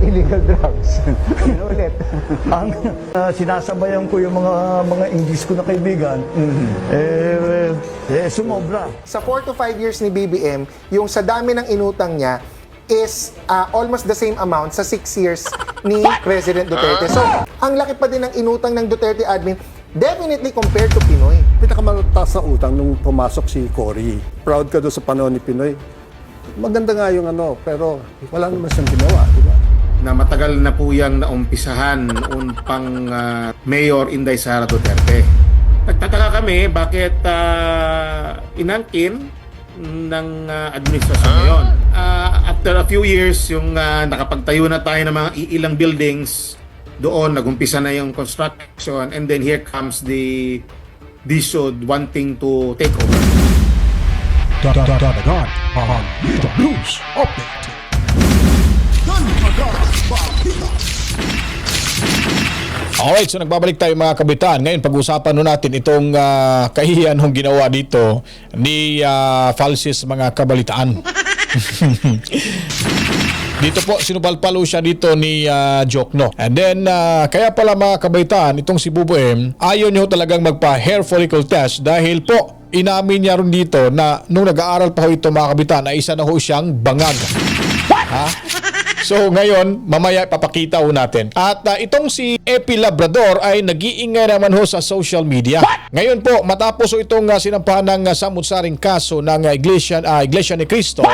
illegal drugs. Yun ulit. Ang sinasabayan ko yung mga English ko na kaibigan, sumobra. Sa 4 to 5 years ni BBM, yung sa dami ng inutang niya is almost the same amount sa 6 years ni President Duterte. So, ang laki pa din ng inutang ng Duterte admin, definitely compared to Pinoy. Pinakamataas na utang nung pumasok si Cory. Proud ka doon sa panahon ni Pinoy. Maganda nga yung pero wala naman siyang ginawa, di ba? Na matagal na po yung naumpisahan noon pang Mayor Inday Sara Duterte. Nagtataka kami bakit inangkin ng administrasyon ngayon. After a few years, yung nakapagtayo na tayo ng mga ilang buildings, doon nagumpisa na yung construction, and then here comes the DSUD wanting to take over. Dagdagan ang Balita News Update. Alright, so nagbabalik tayo mga kabitan. Ngayon pag-usapan natin itong kahihiyan ng ginawa dito ni Falsis mga kabalitaan. Dito po, sinupalpalo siya dito ni Jokno. And then, kaya pala mga kabaitan, itong si Bubuem, ayaw niyo talagang magpa-hair follicle test dahil po, inamin niya rin dito na nung nag-aaral pa ho ito mga kabitan, ay isa na ho siyang bangag. Ha? So ngayon, mamaya papakita ho natin. At itong si Epi Labrador ay nag-iingay naman ho sa social media. Ngayon po, matapos ho itong sinampahan ng samut-saring kaso ng Iglesia ni Cristo,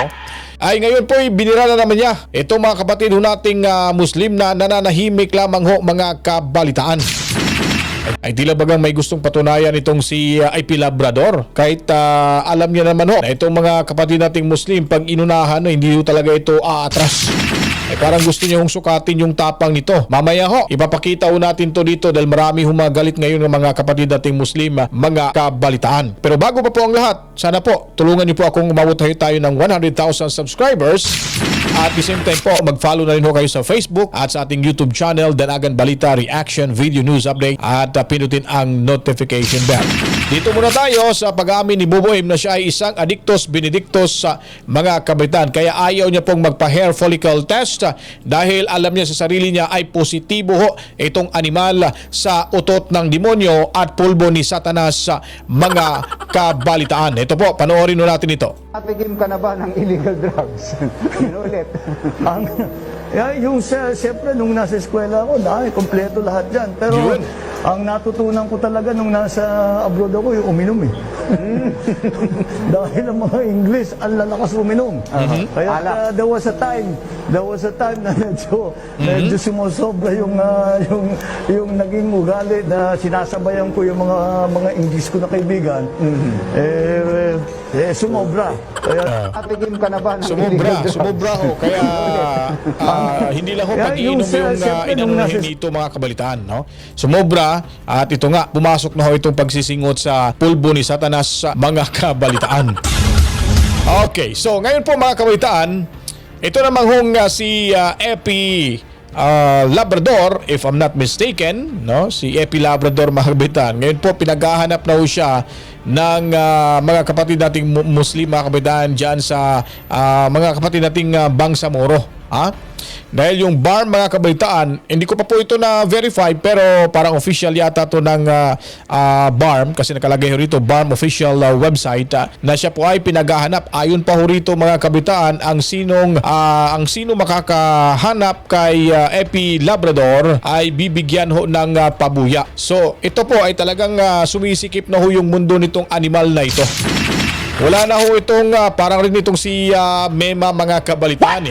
ay ngayon po binira na naman niya itong mga kapatid ho nating Muslim na nananahimik lamang ho mga kabalitaan. Ay tila bagang may gustong patunayan itong si IP Labrador kahit alam niya naman ho na itong mga kapatid nating Muslim pag inunahan hindi ho talaga ito aatras. Ay parang gusto niya hong sukatin yung tapang nito. Mamaya ho, ipapakita ho natin to dito dahil marami humagalit ngayon ng mga kapatid nating Muslim, mga kabalitaan. Pero bago pa po ang lahat, sana po tulungan niyo po akong umabot tayo ng 100,000 subscribers. At the same time po, mag-follow na rin ho kayo sa Facebook at sa ating YouTube channel, Danagan Balita Reaction Video News Update, at pinutin ang notification bell. Dito muna tayo sa pag-amin ni Bubuem na siya ay isang addictus benedictus sa mga kabalitaan. Kaya ayaw niya pong magpa-hair follicle test dahil alam niya sa sarili niya ay positibo ho itong animal sa utot ng demonyo at pulbo ni Satanas sa mga kabalitaan. Ito po, panoorin natin ito. Natikim ka na ba ng illegal drugs? Yun ulit. Siyempre, nung nasa eskwela ako, kompleto lahat yan. Pero Yun. ang natutunan ko talaga nung nasa abroad ako, yung uminom eh. Dahil ang mga English, ang lalakas uminom. Kaya there was a time na medyo sumusobra yung naging ugali na sinasabayan ko yung mga English ko na kaibigan. Sumobra. Kaya natikim ka na ba ng illegal drugs? Sumobra ho. Kaya hindi lang ho pag-iinom yung inanuhin dito mga kabalitaan. No? Sumobra at ito nga, pumasok na ho itong pagsisingot sa pulbo ni Satanas sa mga kabalitaan. Okay, so ngayon po mga kabalitaan, ito namang hong si Epi Labrador, if I'm not mistaken, no? Si Epi Labrador mga kabalitaan. Ngayon po pinaghahanap na ho siya ng mga kapatid nating Muslim mga kabalitaan dyan sa mga kapatid nating Bangsamoro. Dahil yung BARM mga kabalitaan, hindi ko pa po ito na verify pero parang official yata to ng BARM kasi nakalagay ho rito BARM official website na siya po ay pinaghahanap. Ayon pa ho rito mga kabalitaan ang sino makakahanap kay Epi Labrador ay bibigyan ho ng pabuya. So ito po ay talagang sumisikip na ho yung mundo nitong animal na ito. Wala na ho itong parang rin itong si Mema mga kabalitaan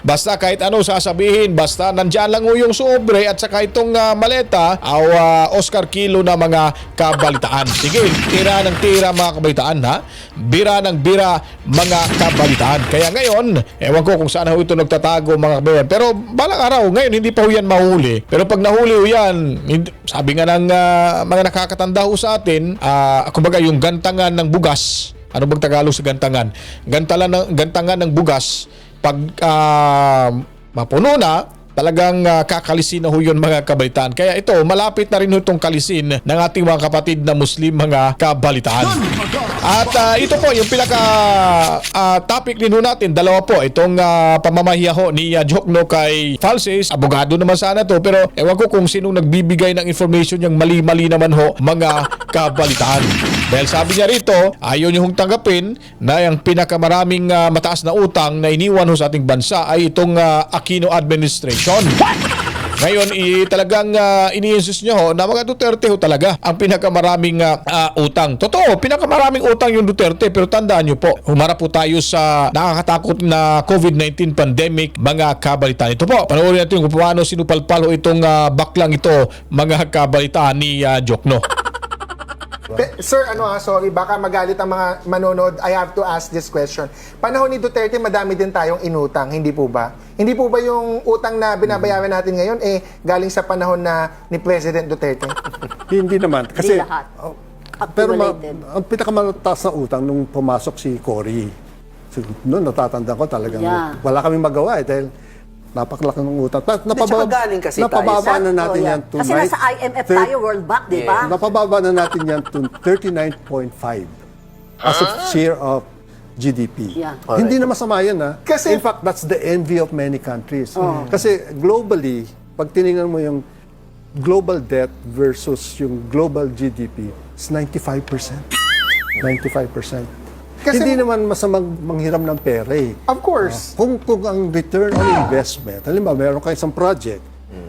Basta kahit ano sasabihin, basta nandyan lang ho yung sobre at saka itong maleta o Oscar kilo na mga kabalitaan. Sige, tira ng tira mga kabalitaan bira ng bira mga kabalitaan. Kaya ngayon, ewan ko kung saan ho ito nagtatago mga kabalitaan. Pero balang araw, ngayon hindi pa ho yan mahuli. Pero pag nahuli ho yan, sabi nga ng mga nakakatanda ho sa atin, kumbaga yung gantangan ng bugas. Ano bang Tagalog sa gantangan? Gantangan ng bugas. Pag mapuno na, talagang kakalisin na ho yun mga kabalitaan. Kaya ito, malapit na rin ho itong kalisin ng ating mga kapatid na Muslim mga kabalitaan. At ito po, yung pinaka-topic din ho natin, dalawa po, itong pamamahiya ho ni Jokno kay Falses. Abogado naman sana to, pero ewan ko kung sinong nagbibigay ng information yung mali-mali naman ho, mga kabalitaan. Dahil sabi niya rito, ayaw niyo hong tanggapin na yung pinakamaraming mataas na utang na iniwan ho sa ating bansa ay itong Aquino administration. Ngayon, talagang ini-insist nyo ho na mga Duterte ho talaga ang pinakamaraming utang. Totoo, pinakamaraming utang yung Duterte, pero tandaan nyo po, humarap po tayo sa nakakatakot na COVID-19 pandemic, mga kabalitaan. Ito po, panoorin natin kung paano sinupalpal ho itong baklang ito, mga kabalitaan ni Jokno. Sir, sorry, baka magalit ang mga manonood. I have to ask this question. Panahon ni Duterte, madami din tayong inutang, hindi po ba? Hindi po ba yung utang na binabayaran natin ngayon galing sa panahon na ni President Duterte? Hindi naman. Kasi, Hindi lahat. pero Accumulated. ang pinakamataas na utang nung pumasok si Cory. So, noon natatanda ko talagang Yeah. wala kaming magawa dahil napakalaki ng utang. tsaka galing kasi tayo napababa sa- na natin Oh, yeah. yan to Kasi nasa IMF tayo, World Bank, di ba? Napababa na natin yan to 39.5 as a share of GDP. Yeah. Hindi na masama yan, ha? Kasi- in fact, that's the envy of many countries. Kasi globally, pag tinignan mo yung global debt versus yung global GDP, it's 95%. 95%. Kasi- Hindi naman masamang manghiram ng pera eh. Of course. Kung ang return on investment, halimbawa, meron kayo isang project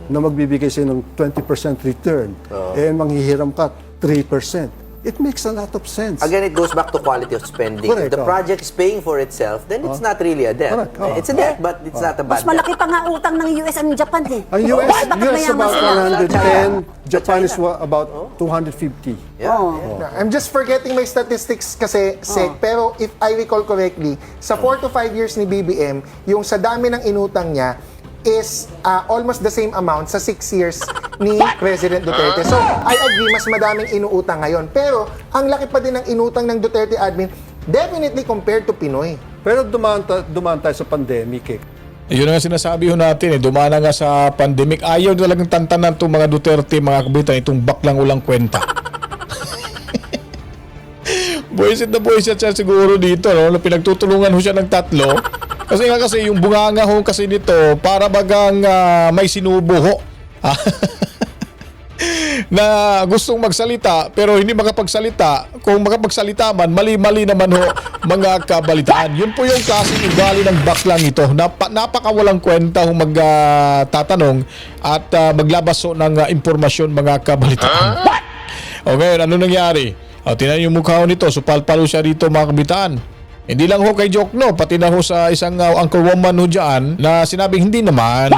na magbibigay sa'yo ng 20% return, and manghihiram ka 3%, it makes a lot of sense. Again, it goes back to quality of spending. Correct, If the project is paying for itself, then it's not really a debt. Correct, It's a debt, but it's not a bad Mas malaki pa nga utang ng US and Japan eh. Ang US, Bakit US mayaman about sila? 110, Japan is China. about 250. Yeah. I'm just forgetting my statistics kasi, Sek, pero if I recall correctly, sa 4 to 5 years ni BBM, yung sa dami ng inutang niya is almost the same amount sa 6 years ni President Duterte. So, I agree, mas madaming inuutang ngayon. Pero, ang laki pa din ng inutang ng Duterte admin, definitely compared to Pinoy. Pero dumaan tayo sa pandemic eh. Yun ang sinasabi ho natin dumana nga sa pandemic. Ayaw talagang tantanan itong mga Duterte, mga kabitan, itong baklang ulang kwenta. Buwisit na buwisit siya siguro dito, no? Pinagtutulungan ho siya ng tatlo. Kasi yung bunganga ho kasi nito, para bagang may sinubo ho. Na gustong magsalita pero hindi makapagsalita. Kung makapagsalita man, mali-mali naman ho, mga kabalitaan. Yun po yung klaseng ugali ng baklang ito. Napakawalang kwenta ho magtatanong at maglabas ho ng impormasyon, mga kabalitaan. O ngayon, ano nangyari? Tinan yung mukha ho nito, supalpalo siya dito, mga kabitaan. Hindi lang ho kay Jokno, pati na ho sa isang anchorwoman ho dyan na sinabing hindi naman.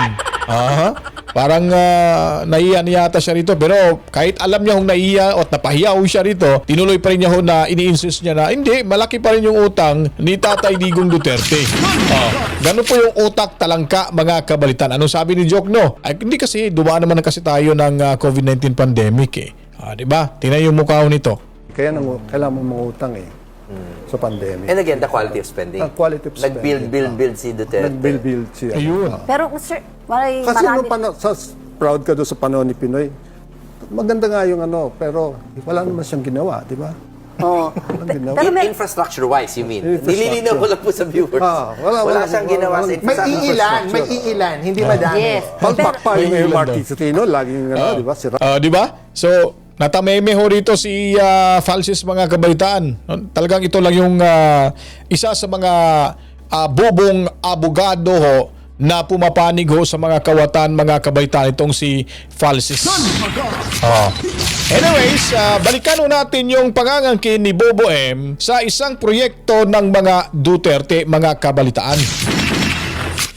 Parang naiya yata siya rito, pero kahit alam niya kung naiya o napahiya ho siya rito, tinuloy pa rin niya ho na ini-insist niya na hindi, malaki pa rin yung utang ni Tatay Digong Duterte. Ganun po yung utak talangka, mga kabalitan. Anong sabi ni Jokno? Ay, hindi kasi, dumaan naman kasi tayo ng COVID-19 pandemic eh. Diba? Tingnan yung mukha ho nito. Kaya kailangan mo mangutang eh sa pandemic. And again, the quality of spending. Ang quality of spending. Nag-build si Duterte. Nag-build siya. Ayun. Pero sir, Kasi nung proud ka doon sa panahon ni Pinoy, maganda nga yung pero wala naman siyang ginawa, di ba? Oh. Walang ginawa. Pero may, Infrastructure-wise, you mean? Infrastructure. Nililinaw ko lang po sa viewers. Wala siyang ginawa sa May infrastructure. may iilan, hindi madami. yes. Palpak pa yung Pero- Marquis Rino, laging di ba? Sira. Di ba? So, natameme ho rito si Falsis, mga kabalitaan. Talagang ito lang yung isa sa mga bubong abogado ho na pumapanig ho sa mga kawatan, mga kabalitaan, itong si Falsis. Anyways, balikan ho natin yung pangangangkin ni Bobo M sa isang proyekto ng mga Duterte, mga kabalitaan.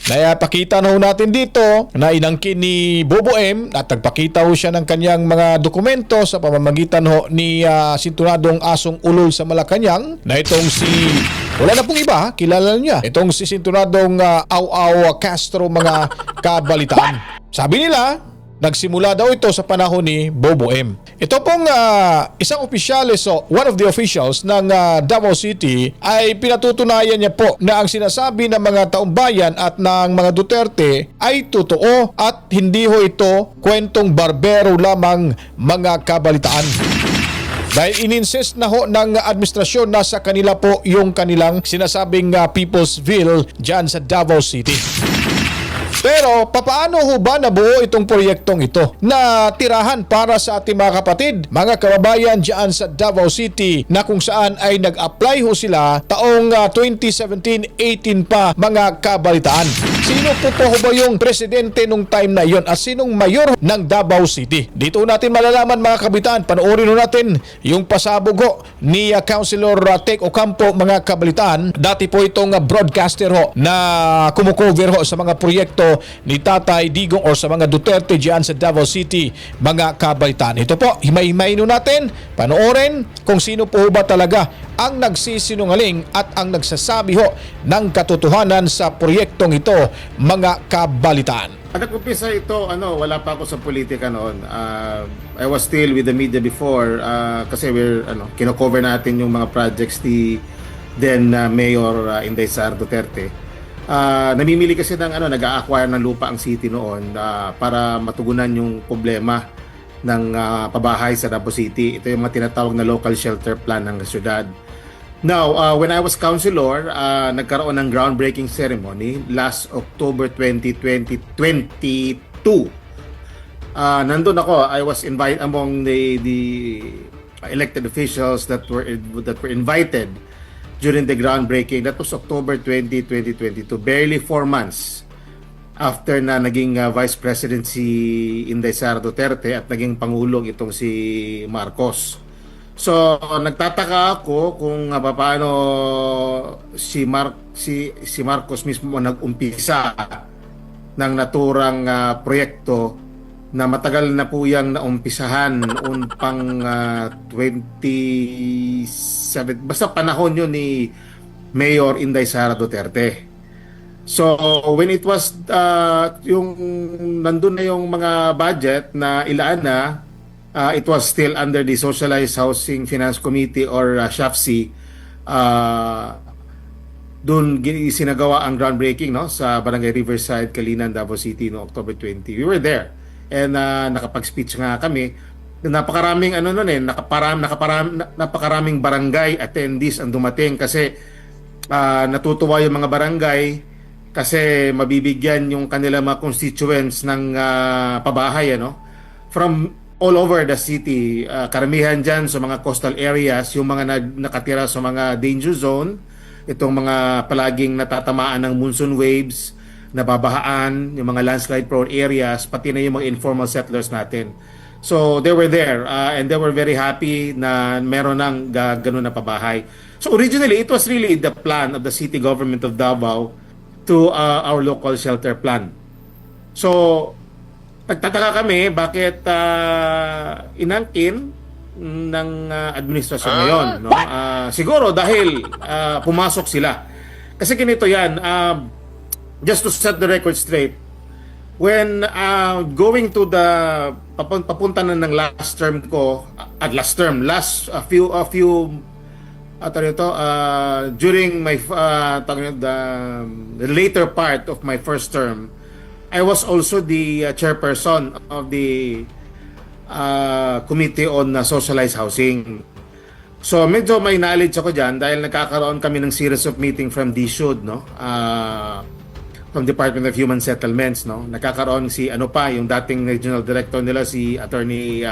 Napakita na ho natin dito na inangkin ni Bobo M at nagpakita ho siya ng kanyang mga dokumento sa pamamagitan ho ni sintunadong asong ulol sa Malacanang na itong si, wala na pong iba, kilala niya, itong si sintunadong Au Castro, mga kabalitaan. Sabi nila, nagsimula daw ito sa panahon ni Bobo M. Ito pong isang opisyalis, one of the officials ng Davao City, ay pinatutunayan niya po na ang sinasabi ng mga taumbayan at ng mga Duterte ay totoo at hindi ho ito kwentong barbero lamang, mga kabalitaan. Dahil ininsist na ho ng administrasyon na sa kanila po yung kanilang sinasabing People's Ville dyan sa Davao City. Pero papaano ho ba nabuo itong proyektong ito na tirahan para sa ating mga kapatid, mga kababayan dyan sa Davao City na kung saan ay nag-apply ho sila taong 2017-18 pa, mga kabalitaan? Sino po ho ba yung presidente nung time na yon at sinong mayor ng Davao City? Dito natin malalaman, mga kabataan. Panoorin ho natin yung pasabog ho ni Councilor Tek Ocampo, mga kabalitaan. Dati po itong broadcaster ho na kumukover ho sa mga proyekto ni Tatay Digong or sa mga Duterte dyan sa Davao City, mga kabalitaan. Ito po, himay-himayin natin, panoorin kung sino po ba talaga ang nagsisinungaling at ang nagsasabi ho ng katotohanan sa proyektong ito, mga kabalitaan. At nag-umpisa ito, wala pa ako sa politika noon. I was still with the media before kasi kino-cover natin yung mga projects ni then Mayor Inday Sara Duterte. Namimili kasi ng nag-a-acquire ng lupa ang city noon para matugunan yung problema ng pabahay sa Davao City. Ito yung mga tinatawag na local shelter plan ng syudad. Now, when I was councilor, nagkaroon ng groundbreaking ceremony last October 2022. Nandun ako. I was invited among the elected officials that were invited during the groundbreaking. That was October 2022, barely 4 months after na naging Vice President si Inday Sara Duterte at naging Pangulong itong si Marcos. So, nagtataka ako kung paano si Marcos mismo nag-umpisa ng naturang proyekto na matagal na po yang naumpisahan noon pang 27, basta panahon yun ni Mayor Inday Sara Duterte. So when it was yung nandun na yung mga budget na ilaan na, it was still under the Socialized Housing Finance Committee or SHFC. Doon sinagawa ang groundbreaking sa Barangay Riverside, Kalinan, Davao City no October 20. We were there. And nakapag-speech nga kami. Napakaraming napakaraming barangay attendees ang dumating kasi natutuwa yung mga barangay kasi mabibigyan yung kanilang mga constituents ng pabahay from all over the city. Karamihan dyan sa mga coastal areas, yung mga nakatira sa mga danger zone, itong mga palaging natatamaan ng monsoon waves, nababahaan, yung mga landslide prone areas, pati na yung mga informal settlers natin. So they were there and they were very happy na meron ng ganun na pabahay. So originally, it was really the plan of the city government of Davao to our local shelter plan. So nagtataka kami bakit inangkin ng administrasyon ngayon. Siguro dahil pumasok sila. Kasi ganito yan, just to set the record straight, when going to the papunta na ng last term ko, during my the later part of my first term, I was also the chairperson of the Committee on Socialized Housing. So medyo may knowledge ako dyan dahil nagkakaroon kami ng series of meeting from DSUD, from Department of Human Settlements. Nakakaroon yung dating regional director nila, si Attorney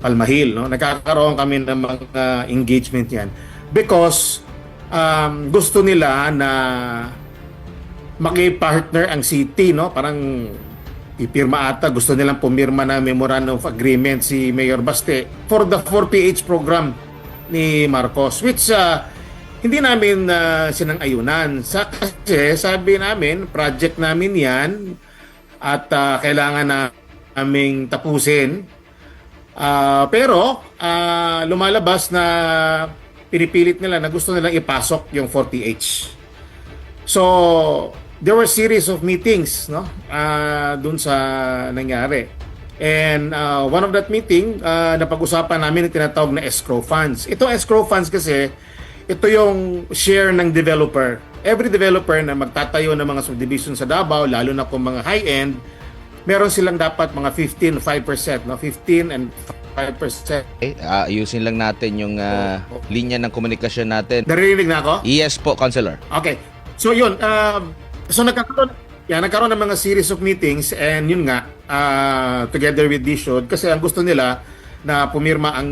Palmahil. Nakakaroon kami ng mga engagement yan because gusto nila na maki-partner ang city. Parang ipirma ata, gusto nilang pumirma na memorandum of agreement si Mayor Baste for the 4PH program ni Marcos, which hindi namin sinang-ayunan. Kasi sabi namin, project namin yan at kailangan naming tapusin. Pero lumalabas na pinipilit nila na gusto nilang ipasok yung 4PH. So, there were series of meetings dun sa nangyari. And one of that meeting, napag-usapan namin yung tinatawag na escrow funds. Ito escrow funds kasi, ito yung share ng developer. Every developer na magtatayo ng mga subdivision sa Davao, lalo na kung mga high-end, meron silang dapat mga 5%, no? 15 and 5%. Ayusin lang natin yung linya ng komunikasyon natin. Naririnig na ako? Yes po, Counselor. Okay. So yun, so nagkaroon ng mga series of meetings, and yun nga, together with DSUD, kasi ang gusto nila na pumirma ang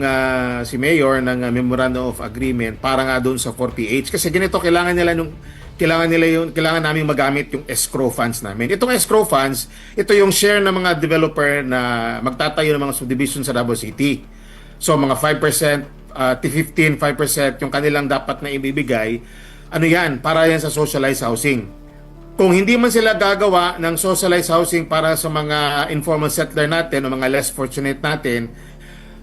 si Mayor ng Memorandum of Agreement para nga doon sa 4PH. Kasi ganito, kailangan namin magamit yung escrow funds namin. Itong escrow funds, ito yung share ng mga developer na magtatayo ng mga subdivision sa Davao City. So mga 5%, 5% yung kanilang dapat na ibibigay, ano yan, para yan sa socialized housing. Kung hindi man sila gagawa ng socialized housing para sa mga informal settler natin o mga less fortunate natin,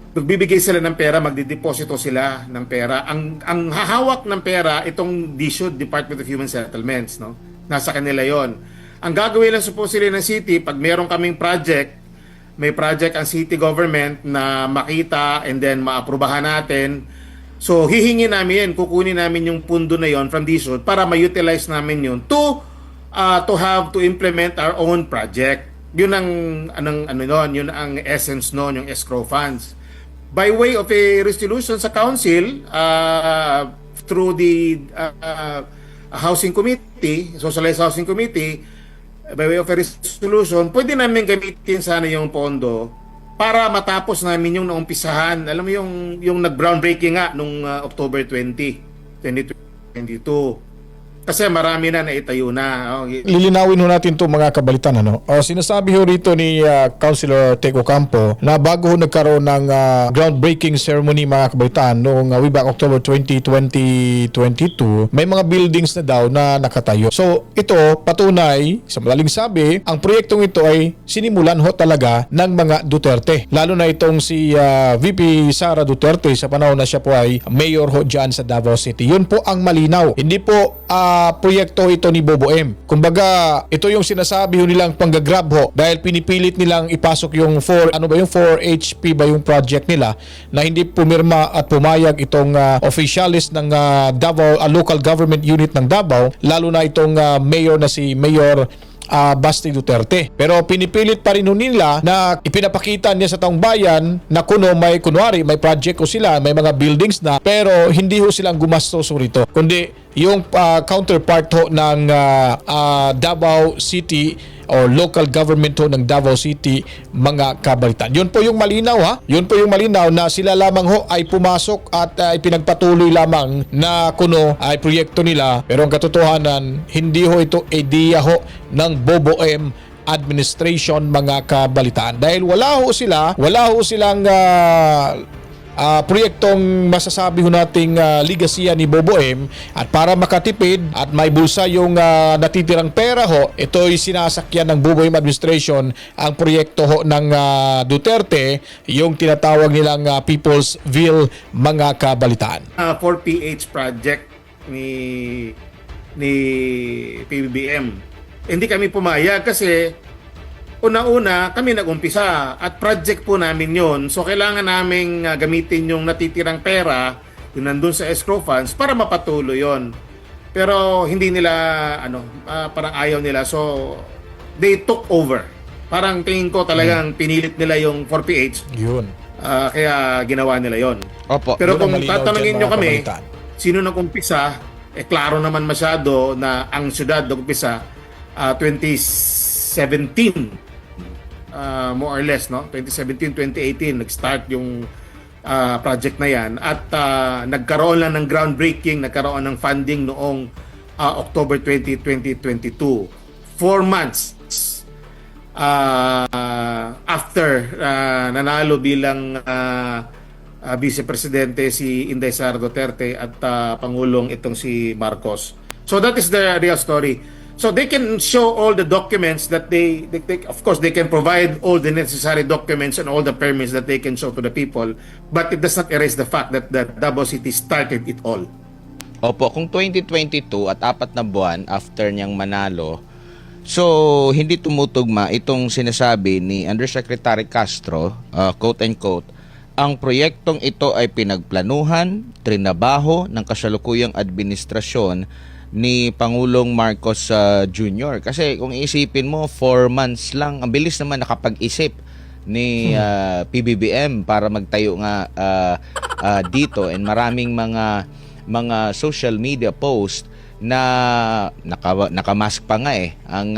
magbibigay sila ng pera, magdideposito sila ng pera. Ang hahawak ng pera, itong DSUD, Department of Human Settlements, no? Nasa kanila yon. Ang gagawin lang supposedly ng city, pag meron kaming project, may project ang city government na makita and then maaprubahan natin, so hihingi namin, kukunin namin yung pundo na yon from DSUD para ma-utilize namin yun to implement our own project. Yun yun ang essence noon, yung escrow funds. By way of a resolution sa council, through the housing committee, socialized housing committee, by way of a resolution, pwede namin gamitin sana yung pondo para matapos namin yung naumpisahan. Alam mo yung nag-groundbreaking nga nung October 20, 2022. Kasi marami na naitayo na. Lilinawin ho natin to mga kabalitan. Sinasabi ho rito ni Councilor Teco Campo na bago ho nagkaroon ng groundbreaking ceremony mga kabalitan noong way back October 20, 2022, may mga buildings na daw na nakatayo. So ito patunay, sa madaling sabi, ang proyektong ito ay sinimulan ho talaga ng mga Duterte. Lalo na itong si VP Sara Duterte sa panahon na siya po ay mayor ho dyan sa Davao City. Yun po ang malinaw. Hindi po proyekto ito ni Bobo M. Kumbaga, ito yung sinasabi ho nilang panggagrab ho dahil pinipilit nilang ipasok yung 4 HP ba yung project nila na hindi pumirma at pumayag itong officialis ng Davao, local government unit ng Davao, lalo na itong mayor na si Mayor Basti Duterte. Pero pinipilit pa rin nila na ipinapakita niya sa taong bayan na may project ko sila, may mga buildings na, pero hindi ho silang gumastos rito. Kundi yung counterpart ho ng Davao City or local government ho ng Davao City, mga kabalitan. Yun po yung malinaw Yun po yung malinaw na sila lamang ho ay pumasok at ipinagpatuloy lamang na ay proyekto nila. Pero ang katotohanan, hindi ho ito idea ho ng Bobo M administration, mga kabalitaan. Dahil wala ho silang proyektong masasabi ho nating ligasiya ni Bobo M, at para makatipid at may bulsa yung natitirang pera ho, ito ay sinasakyan ng Bobo M administration ang proyekto ho ng Duterte, yung tinatawag nilang People's Ville, mga kabalitaan. 4PH project ni PBBM. Hindi kami pumayag kasi una-una, kami nag-umpisa at project po namin yon. So, kailangan naming gamitin yung natitirang pera, yung nandun sa escrow funds, para mapatuloy yon. Pero hindi nila, parang ayaw nila. So, they took over. Parang tingin ko talagang pinilit nila yung 4PH. Yun. Kaya ginawa nila yon. Opo, pero yun kung ang malinaw tatanungin dyan, nyo mga kami, kabalitaan. sino nag-umpisa, klaro naman masyado na ang syudad nag-umpisa 2017. More or less, no? 2017, 2018 nag-start yung project na yan, at nagkaroon lang ng groundbreaking, nagkaroon ng funding noong October 20, 2022. 4 months after nanalo bilang Vice Presidente si Inday Sara Duterte at Pangulong itong si Marcos. So that is the real story. So they can show all the documents that they of course they can provide all the necessary documents and all the permits that they can show to the people, but it does not erase the fact that Davao City started it all. Opo, kung 2022 at 4 na buwan after niyang manalo, so hindi tumutugma itong sinasabi ni Undersecretary Castro, quote and quote, ang proyektong ito ay pinagplanuhan, trinabaho ng kasalukuyang administrasyon ni Pangulong Marcos Jr. Kasi kung iisipin mo, 4 months lang, ang bilis naman nakapag-isip ni PBBM para magtayo nga dito, and maraming mga social media post na nakamask pa nga ang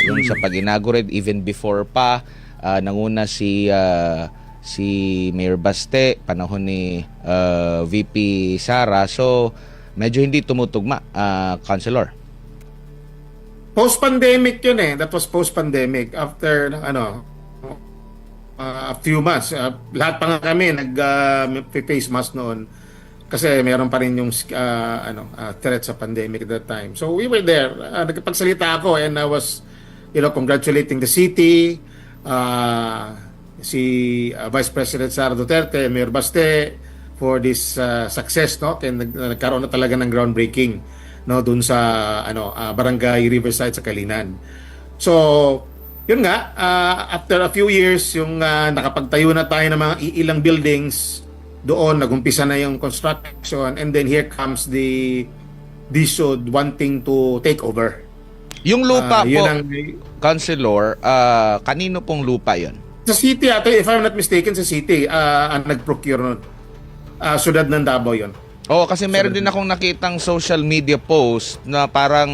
yung sa pag-inaugurate, even before pa nanguna si Mayor Baste, panahon ni VP Sara. So medyo hindi tumutugma, Councilor. Post-pandemic yun That was post-pandemic. After, a few months. Lahat pa nga kami nag-face mask noon. Kasi meron pa rin yung threat sa pandemic at that time. So we were there. Nagpagsalita ako and I was congratulating the city, si Vice President Sara Duterte, Mayor Baste, for this success, kaya nagkaroon na talaga ng groundbreaking doon sa Barangay Riverside sa Kalinan. So yun nga, after a few years, yung nakapagtayo na tayo ng mga ilang buildings doon, nagumpisa na yung construction, and then here comes the DSUD wanting to take over. Yung lupa po, yun Councilor, kanino pong lupa yon? Sa city ata, if I'm not mistaken, sa city ang nag-procure nun. Siyudad ng Davao yun. Oo, kasi meron din akong nakitang social media post na parang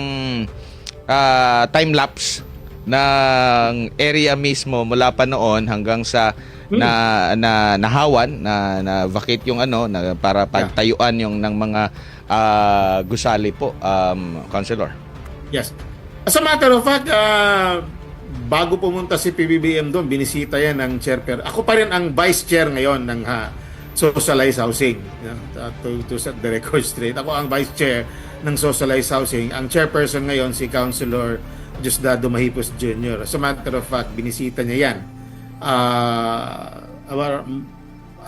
time-lapse ng area mismo mula pa noon hanggang sa nahawan, na vacate yung para pagtayuan yung ng mga gusali po, Councilor. Yes. As a matter of fact, bago pumunta si PBBM doon, binisita yan ng chairperson. Ako pa rin ang vice chair ngayon ng socialized housing. To set the record straight. Ako ang vice chair ng socialized housing. Ang chairperson ngayon si Councilor Diosdado Mahipos Jr. As a matter of fact, binisita niya yan.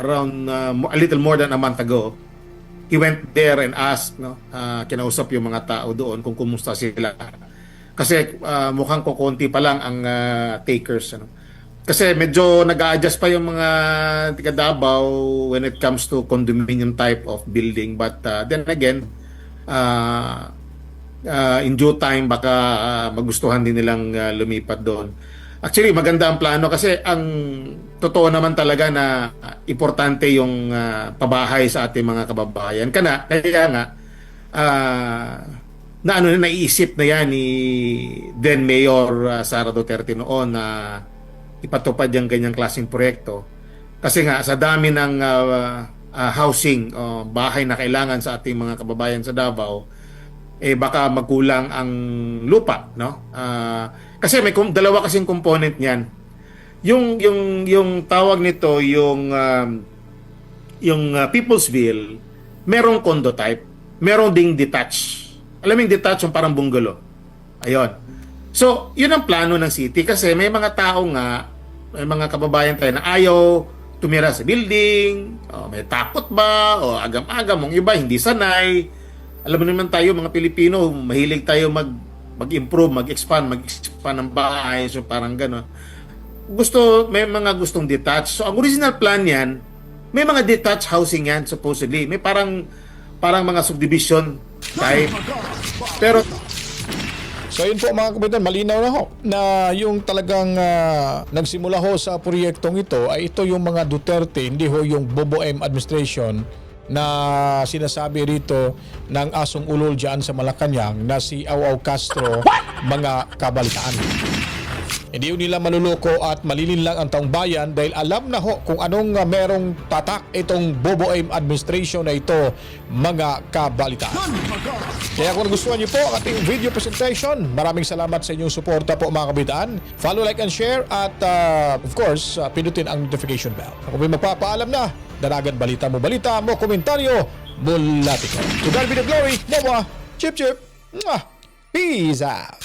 Around a little more than a month ago, he went there and asked, kinausap yung mga tao doon kung kumusta sila. Kasi mukhang kukunti pa lang ang takers. Kasi medyo nag-a-adjust pa yung mga taga Davao when it comes to condominium type of building. But then again, in due time, baka magustuhan din nilang lumipat doon. Actually, maganda ang plano kasi ang totoo naman talaga na importante yung pabahay sa ating mga kababayan. Kaya nga, naiisip na yan ni then Mayor Sara Duterte noon na ipatupad yung ganyang klaseng proyekto. Kasi nga, sa dami ng housing, bahay na kailangan sa ating mga kababayan sa Davao, baka magkulang ang lupa, kasi may dalawa kasing component niyan. Yung tawag nito, yung People's Bill, merong condo type, merong ding detached. Alam mo yung detached, yung parang bungalow. Ayun. So, yun ang plano ng city kasi may mga tao nga, may mga kababayan tayo na ayaw tumira sa building, may takot ba, o agam-agam, yung iba hindi sanay. Alam mo naman tayo, mga Pilipino, mahilig tayo mag-improve, mag-expand ng bahay, so parang gano'n. May mga gustong detached. So, ang original plan yan, may mga detached housing yan, supposedly. May parang mga subdivision type. Pero So yun po mga kababayan, malinaw na ho na yung talagang nagsimula ho sa proyektong ito ay ito yung mga Duterte, hindi ho yung BBM administration na sinasabi rito ng asong ulol dyan sa Malacanang na si Auau Castro mga kabalitaan. Hindi yun nila maluloko at malilin lang ang taong bayan dahil alam na ho kung anong merong tatak itong BBM administration na ito, mga kabalitaan. Kaya kung nagustuhan niyo po ang ating video presentation, maraming salamat sa inyong suporta po mga kabalitaan. Follow, like, and share at of course, pindutin ang notification bell. Ako may magpapaalam na, danagan balita mo, komentaryo, bulati ko. To God be the glory, Nawa, chip chip, peace out.